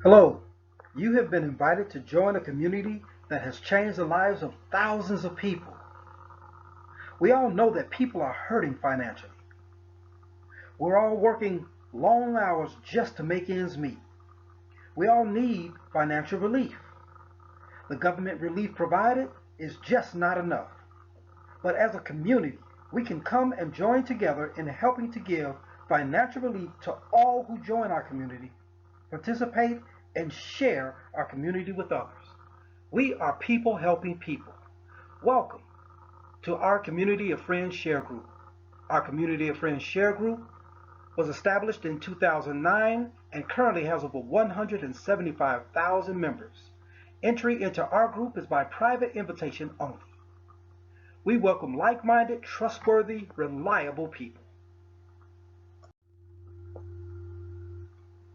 Hello, you have been invited to join a community that has changed the lives of thousands of people. We all know that people are hurting financially. We're all working long hours just to make ends meet. We all need financial relief. The government relief provided is just not enough. But as a community, we can come and join together in helping to give financial relief to all who join our community, participate, and share our community with others. We are people helping people. Welcome to our Community of Friends Share Group. Our Community of Friends Share Group was established in 2009 and currently has over 175,000 members. Entry into our group is by private invitation only. We welcome like-minded, trustworthy, reliable people.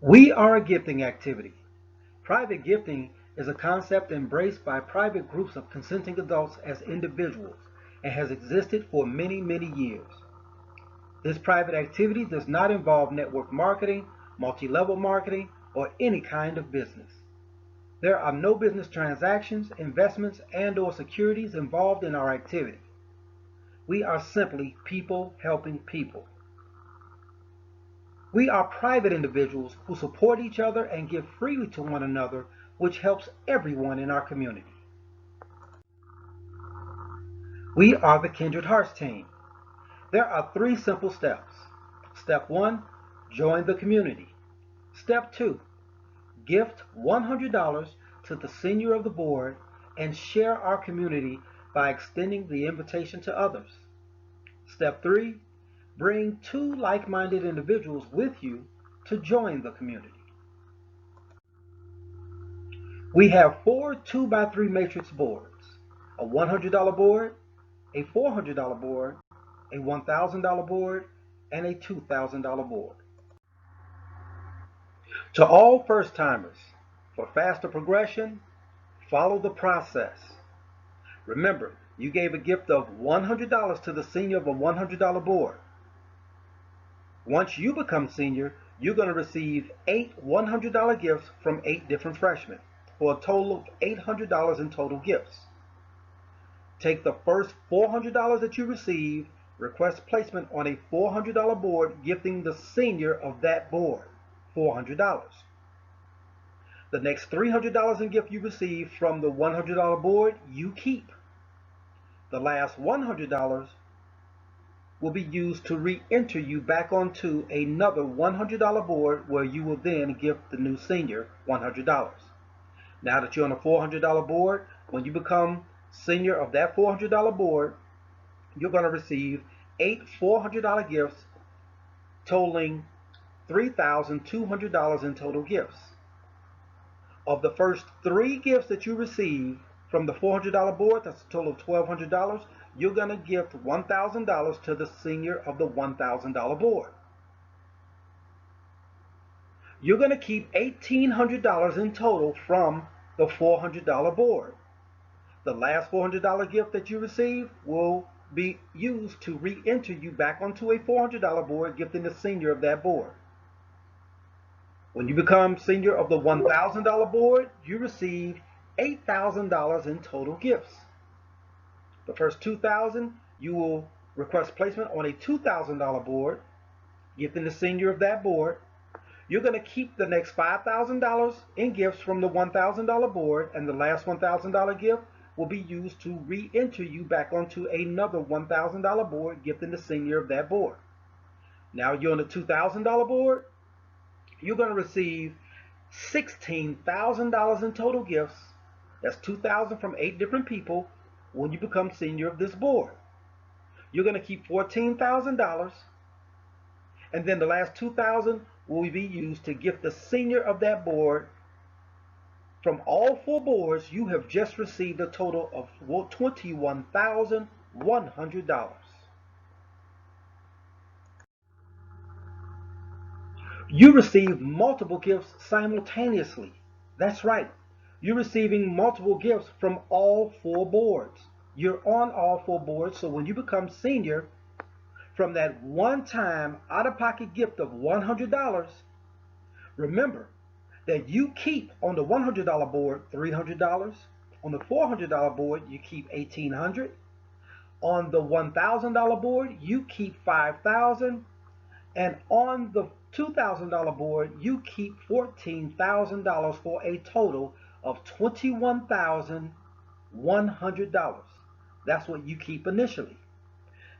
We are a gifting activity. Private gifting is a concept embraced by private groups of consenting adults as individuals and has existed for many, many years. This private activity does not involve network marketing, multi-level marketing, or any kind of business. There are no business transactions, investments, and/or securities involved in our activity. We are simply people helping people. We are private individuals who support each other and give freely to one another, which helps everyone in our community. We are the Kindred Hearts team. There are 3 simple steps. Step 1, join the community. Step 2, gift $100 to the senior of the board and share our community by extending the invitation to others. Step 3, bring 2 like-minded individuals with you to join the community. We have 4 2x3 matrix boards, a $100 board, a $400 board, a $1,000 board, and a $2,000 board. To all first-timers, for faster progression, follow the process. Remember, you gave a gift of $100 to the senior of a $100 board. Once you become senior, you're going to receive 8 $100 gifts from 8 different freshmen, for a total of $800 in total gifts. Take the first $400 that you receive, request placement on a $400 board, gifting the senior of that board $400. The next $300 in gift you receive from the $100 board, you keep. The last $100 will be used to re-enter you back onto another $100 board, where you will then gift the new senior $100. Now that you're on a $400 board, when you become senior of that $400 board, you're going to receive 8 $400 gifts totaling $3,200 in total gifts. Of the first 3 gifts that you receive from the $400 board, that's a total of $1,200, you're going to gift $1,000 to the senior of the $1,000 board. You're going to keep $1,800 in total from the $400 board. The last $400 gift that you receive will be used to re-enter you back onto a $400 board, gifting the senior of that board. When you become senior of the $1,000 board, you receive $8,000 in total gifts. The first $2,000, you will request placement on a $2,000 board, gifting the senior of that board. You're going to keep the next $5,000 in gifts from the $1,000 board, and the last $1,000 gift will be used to re-enter you back onto another $1,000 board, gifting the senior of that board. Now you're on the $2,000 board. You're going to receive $16,000 in total gifts. That's $2,000 from 8 different people when you become senior of this board. You're going to keep $14,000, and then the last $2,000 will be used to gift the senior of that board. From all 4 boards, you have just received a total of $21,100. You receive multiple gifts simultaneously. That's right. You're receiving multiple gifts from all 4 boards. You're on all 4 boards, so when you become senior, from that one-time out-of-pocket gift of $100, remember, that you keep on the $100 board $300. On the $400 board, you keep $1,800. On the $1,000 board, you keep $5,000. And on the $2,000 board, you keep $14,000 for a total of $21,100. That's what you keep initially.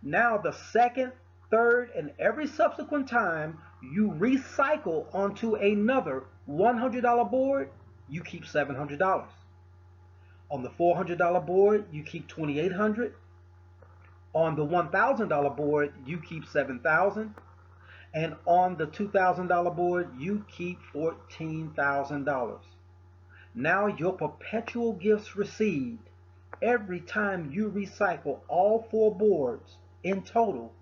Now the second, third, and every subsequent time you recycle onto another $100 board, you keep $700. On the $400 board, you keep $2,800. On the $1,000 board, you keep $7,000. And on the $2,000 board, you keep $14,000. Now your perpetual gifts received every time you recycle all four boards in total,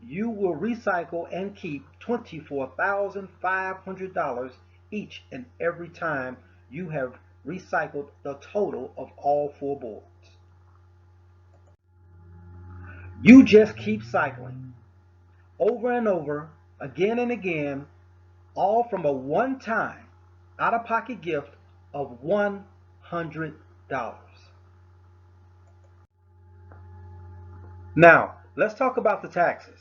you will recycle and keep $24,500 each and every time you have recycled the total of all four boards. You just keep cycling over and over, again and again, all from a one-time out-of-pocket gift of $100. Now, let's talk about the taxes.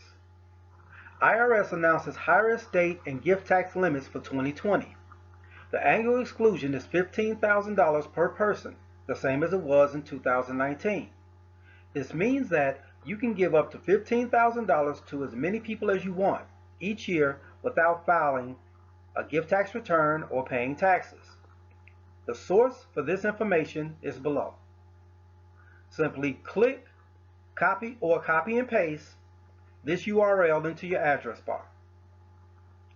IRS announces higher estate and gift tax limits for 2020. The annual exclusion is $15,000 per person, the same as it was in 2019. This means that you can give up to $15,000 to as many people as you want each year without filing a gift tax return or paying taxes. The source for this information is below. Simply click, copy and paste this URL into your address bar,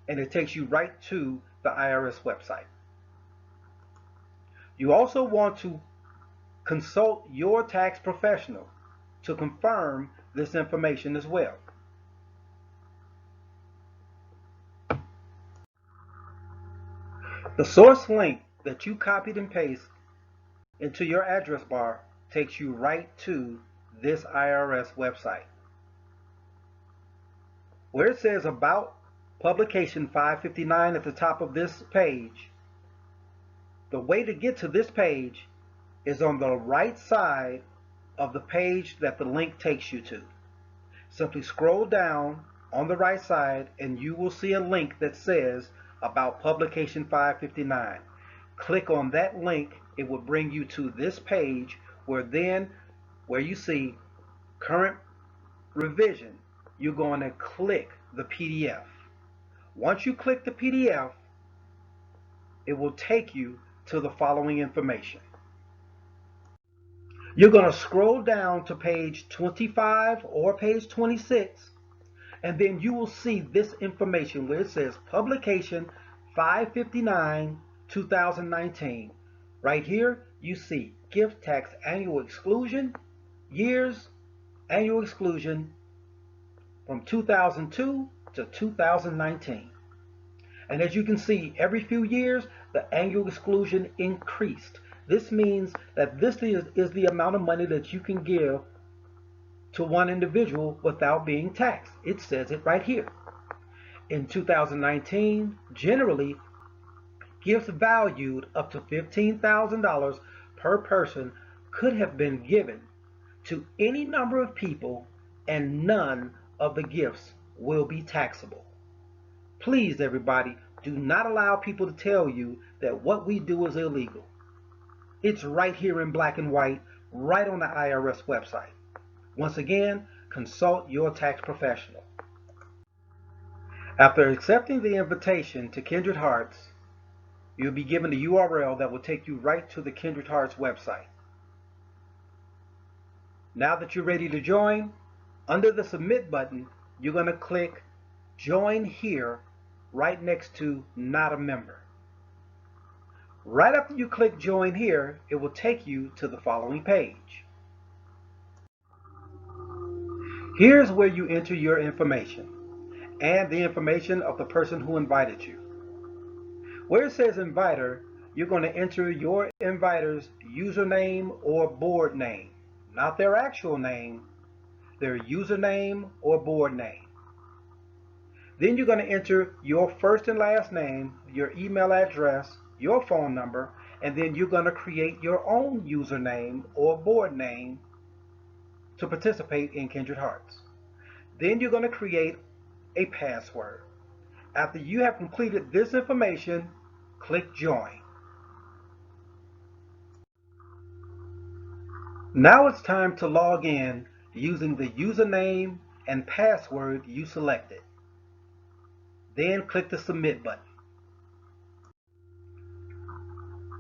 and it takes you right to the IRS website. You also want to consult your tax professional to confirm this information as well. The source link that you copied and pasted into your address bar takes you right to this IRS website. Where it says About Publication 559 at the top of this page, the way to get to this page is on the right side of the page that the link takes you to. Simply scroll down on the right side and you will see a link that says About Publication 559. Click on that link. It will bring you to this page where you see Current Revision, you're going to click the PDF. Once you click the PDF, it will take you to the following information. You're going to scroll down to page 25 or page 26, and then you will see this information where it says Publication 559 2019. Right here you see gift tax annual exclusion, years, annual exclusion from 2002 to 2019. And as you can see, every few years the annual exclusion increased. This means that this is the amount of money that you can give to one individual without being taxed. It says it right here. In 2019, generally, gifts valued up to $15,000 per person could have been given to any number of people, and none of the gifts will be taxable. Please, everybody, do not allow people to tell you that what we do is illegal. It's right here in black and white, right on the IRS website. Once again, consult your tax professional. After accepting the invitation to Kindred Hearts, you'll be given the URL that will take you right to the Kindred Hearts website. Now that you're ready to join, under the Submit button, you're going to click Join Here right next to Not a Member. Right after you click Join Here, it will take you to the following page. Here's where you enter your information and the information of the person who invited you. Where it says Inviter, you're going to enter your inviter's username or board name, not their actual name, their username or board name. Then you're going to enter your first and last name, your email address, your phone number, and then you're going to create your own username or board name to participate in Kindred Hearts. Then you're going to create a password. After you have completed this information, click Join. Now it's time to log in using the username and password you selected. Then click the Submit button.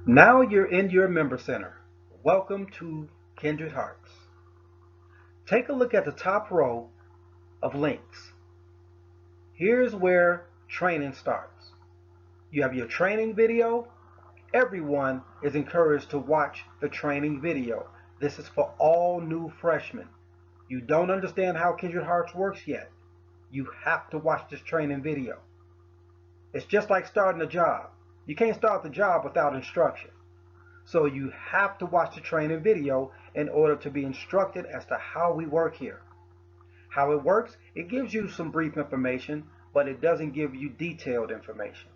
Now you're in your Member Center. Welcome to Kindred Hearts. Take a look at the top row of links. Here's where training starts. You have your training video. Everyone is encouraged to watch the training video. This is for all new freshmen. You don't understand how Kindred Hearts works yet. You have to watch this training video. It's just like starting a job. You can't start the job without instruction. So you have to watch the training video in order to be instructed as to how we work here. How it works, it gives you some brief information, but it doesn't give you detailed information.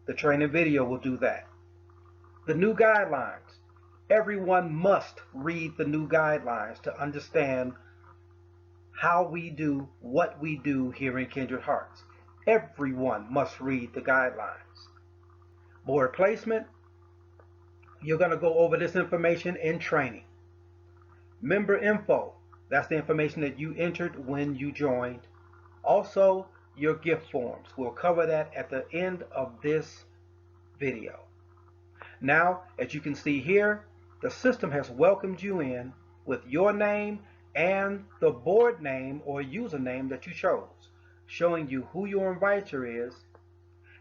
The training video will do that. The new guidelines. Everyone must read the new guidelines to understand how we do what we do here in Kindred Hearts. Everyone must read the guidelines. Board placement. You're going to go over this information in training. Member info. That's the information that you entered when you joined. Also, your gift forms. We'll cover that at the end of this video. Now, as you can see here, the system has welcomed you in with your name and the board name or username that you chose, showing you who your inviter is.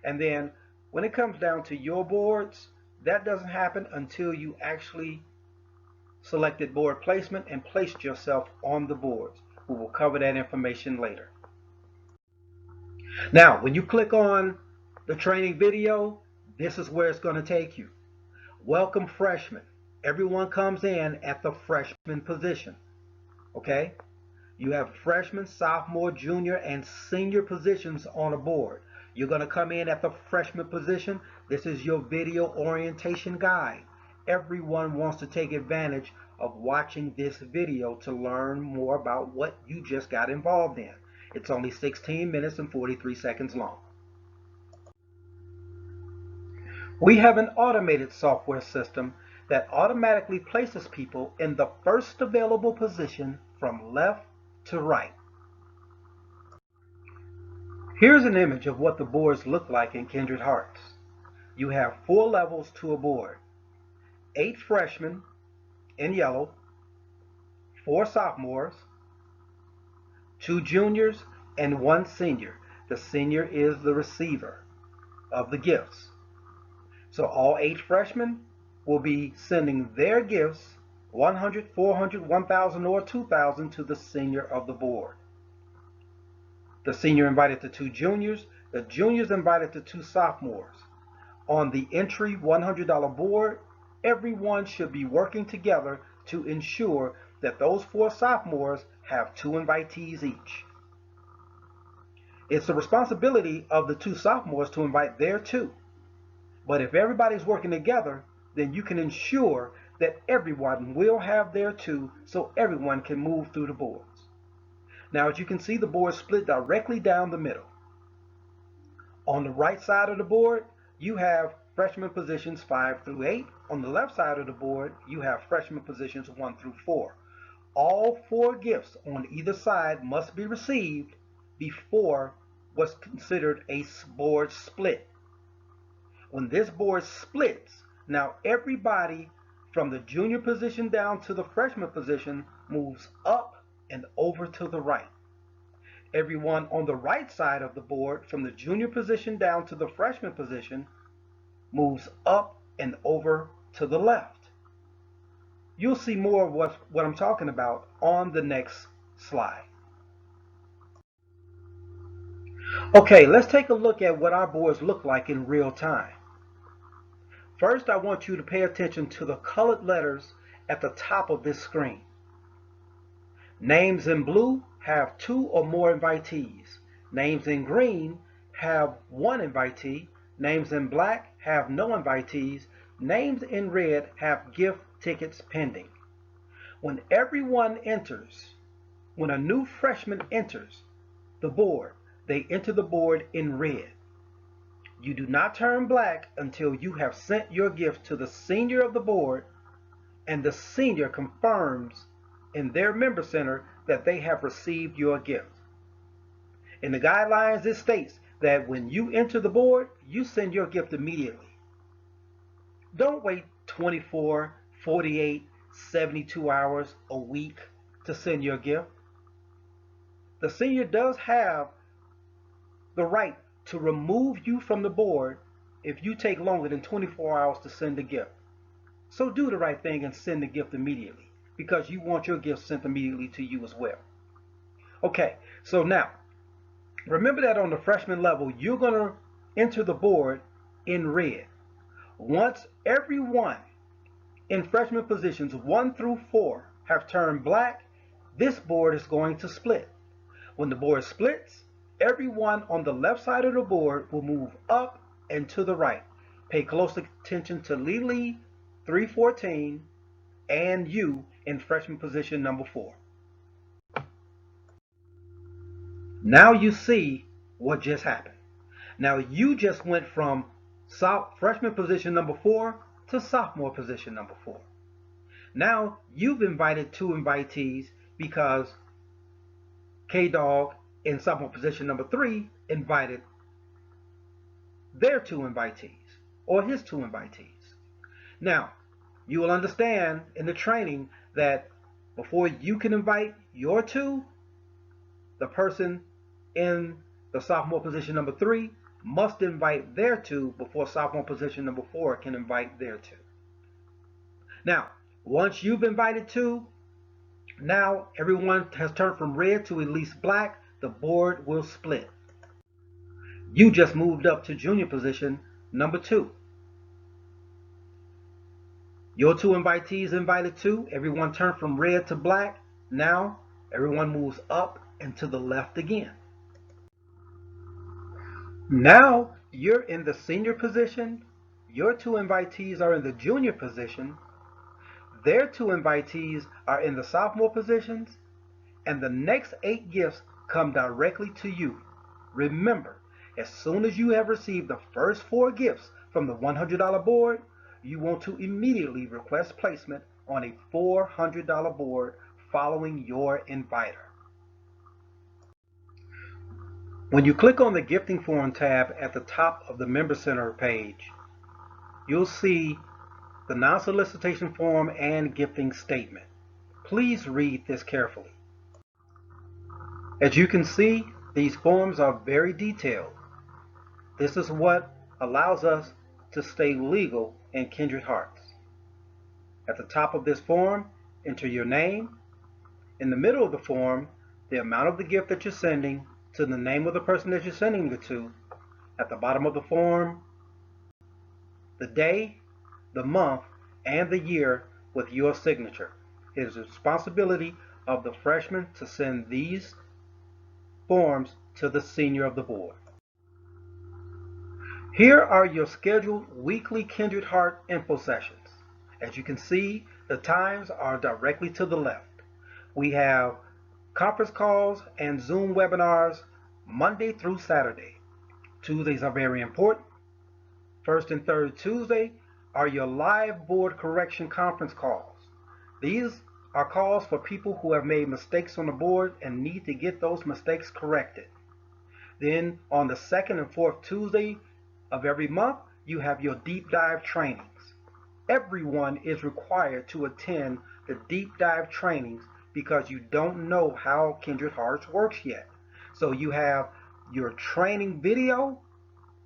And then when it comes down to your boards, that doesn't happen until you actually selected board placement and placed yourself on the boards. We will cover that information later. Now, when you click on the training video, this is where it's going to take you. Welcome freshmen. Everyone comes in at the freshman position. Okay? You have freshman, sophomore, junior, and senior positions on a board. You're going to come in at the freshman position. This is your video orientation guide. Everyone wants to take advantage of watching this video to learn more about what you just got involved in. It's only 16 minutes and 43 seconds long. We have an automated software system that automatically places people in the first available position from left to right. Here's an image of what the boards look like in Kindred Hearts. You have 4 levels to a board. 8 freshmen in yellow, 4 sophomores, 2 juniors, and 1 senior. The senior is the receiver of the gifts. So all 8 freshmen will be sending their gifts, 100, 400, 1,000, or 2,000 to the senior of the board. The senior invited the 2 juniors. The juniors invited the 2 sophomores. On the entry $100 board, everyone should be working together to ensure that those 4 sophomores have 2 invitees each. It's the responsibility of the 2 sophomores to invite their 2. But if everybody's working together, then you can ensure that everyone will have their 2 so everyone can move through the boards. Now, as you can see, the board split directly down the middle. On the right side of the board, you have freshman positions 5 through 8. On the left side of the board, you have freshman positions 1 through 4. All 4 gifts on either side must be received before what's considered a board split. When this board splits, now everybody from the junior position down to the freshman position moves up and over to the right. Everyone on the right side of the board from the junior position down to the freshman position moves up and over to the left. You'll see more of what I'm talking about on the next slide. Okay, let's take a look at what our boards look like in real time. First, I want you to pay attention to the colored letters at the top of this screen. Names in blue have 2 or more invitees. Names in green have one invitee. Names in black have no invitees. Names in red have gift tickets pending. When everyone enters, when a new freshman enters the board, they enter the board in red. You do not turn black until you have sent your gift to the senior of the board and the senior confirms in their member center that they have received your gift. In the guidelines, it states that when you enter the board, you send your gift immediately. Don't wait 24, 48, 72 hours, a week to send your gift. The senior does have the right to remove you from the board if you take longer than 24 hours to send the gift. So do the right thing and send the gift immediately because you want your gift sent immediately to you as well. Okay, so now remember that on the freshman level, you're going to enter the board in red. Once everyone in freshman positions 1 through 4 have turned black, this board is going to split. When the board splits, everyone on the left side of the board will move up and to the right. Pay close attention to Lily 314 and you in freshman position number 4. Now you see what just happened. Now you just went from freshman position number 4 to sophomore position number 4. Now you've invited 2 invitees because K-Dog in sophomore position number 3 invited their 2 invitees or his 2 invitees. Now you will understand in the training that before you can invite your 2, the person in the sophomore position number 3 must invite their 2 before sophomore position number 4 can invite their 2. Now, once you've invited 2, now everyone has turned from red to at least black, the board will split. You just moved up to junior position number 2. Your 2 invitees invited 2, everyone turned from red to black. Now everyone moves up and to the left again. Now you're in the senior position, your 2 invitees are in the junior position, their 2 invitees are in the sophomore positions, and the next 8 gifts come directly to you. Remember, as soon as you have received the first 4 gifts from the $100 board, you want to immediately request placement on a $400 board following your inviter. When you click on the Gifting Form tab at the top of the Member Center page, you'll see the non-solicitation form and gifting statement. Please read this carefully. As you can see, these forms are very detailed. This is what allows us to stay legal in Kindred Hearts. At the top of this form, enter your name. In the middle of the form, the amount of the gift that you're sending to the name of the person that you're sending it to. At the bottom of the form, the day, the month, and the year with your signature. It is the responsibility of the freshman to send these forms to the senior of the board. Here are your scheduled weekly Kindred Heart info sessions. As you can see, the times are directly to the left. We have conference calls and Zoom webinars Monday through Saturday. Tuesdays are very important. First and third Tuesday are your live board correction conference calls. These are calls for people who have made mistakes on the board and need to get those mistakes corrected. Then on the second and fourth Tuesday of every month, you have your deep dive trainings. Everyone is required to attend the deep dive trainings because you don't know how Kindred Hearts works yet. So you have your training video,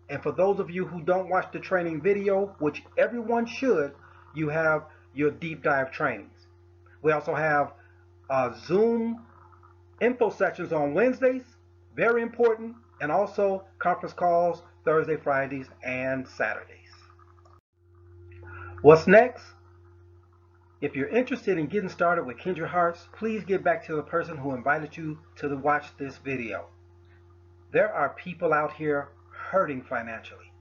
and for those of you who don't watch the training video, which everyone should, you have your deep dive trainings. We also have Zoom info sessions on Wednesdays, very important, and also conference calls Thursday, Fridays, and Saturdays. What's next? If you're interested in getting started with Kindred Hearts, please get back to the person who invited you to watch this video. There are people out here hurting financially,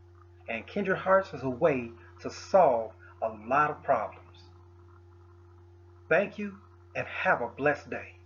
and Kindred Hearts is a way to solve a lot of problems. Thank you and have a blessed day.